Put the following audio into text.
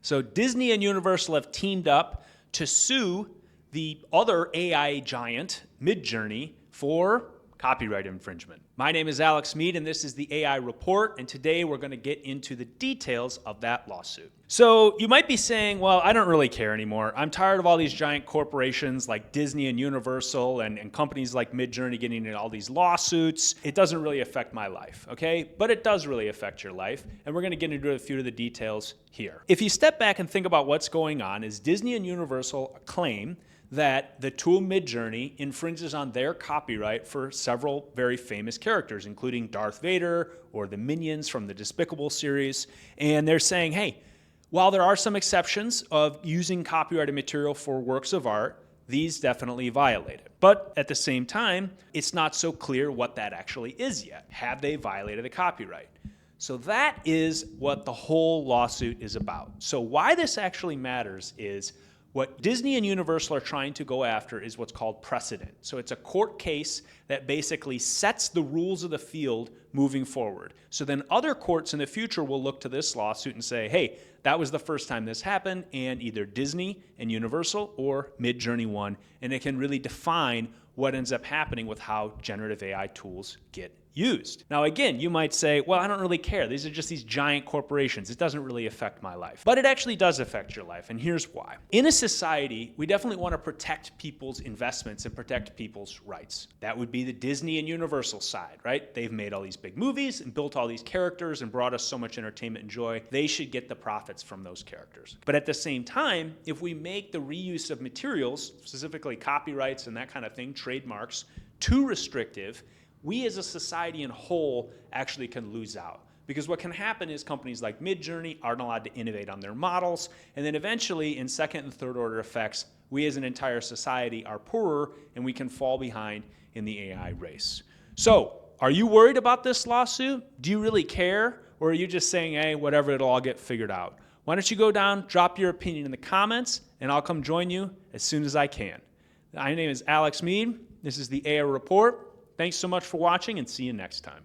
So Disney and Universal have teamed up to sue the other AI giant, Midjourney, for copyright infringement. My name is Alex Mead, and this is the AI Report, and today we're going to get into the details of that lawsuit. So you might be saying, well, I don't really care anymore. I'm tired of all these giant corporations like Disney and Universal and companies like Midjourney getting into all these lawsuits. It doesn't really affect my life, okay? But it does really affect your life, and we're going to get into a few of the details here. If you step back and think about what's going on, is Disney and Universal claim that the tool Midjourney infringes on their copyright for several very famous characters, including Darth Vader or the Minions from the Despicable series. And they're saying, hey, while there are some exceptions of using copyrighted material for works of art, these definitely violate it. But at the same time, it's not so clear what that actually is yet. Have they violated the copyright? So that is what the whole lawsuit is about. So why this actually matters is what Disney and Universal are trying to go after is what's called precedent. So it's a court case that basically sets the rules of the field moving forward. So then other courts in the future will look to this lawsuit and say, hey, that was the first time this happened, and either Disney and Universal or Midjourney won, and it can really define what ends up happening with how generative AI tools get used. Now again, you might say, well, I don't really care. These are just these giant corporations. It doesn't really affect my life. But it actually does affect your life, and here's why. In a society, we definitely want to protect people's investments and protect people's rights. That would be the Disney and Universal side, right? They've made all these big movies and built all these characters and brought us so much entertainment and joy. They should get the profits from those characters. But at the same time, if we make the reuse of materials, specifically copyrights and that kind of thing, trademarks, too restrictive, we as a society in whole actually can lose out. Because what can happen is companies like Midjourney aren't allowed to innovate on their models, and then eventually in second and third order effects, we as an entire society are poorer and we can fall behind in the AI race. So, are you worried about this lawsuit? Do you really care? Or are you just saying, hey, whatever, it'll all get figured out? Why don't you go down, drop your opinion in the comments, and I'll come join you as soon as I can. My name is Alex Mead. This is the AI Report. Thanks so much for watching, and see you next time.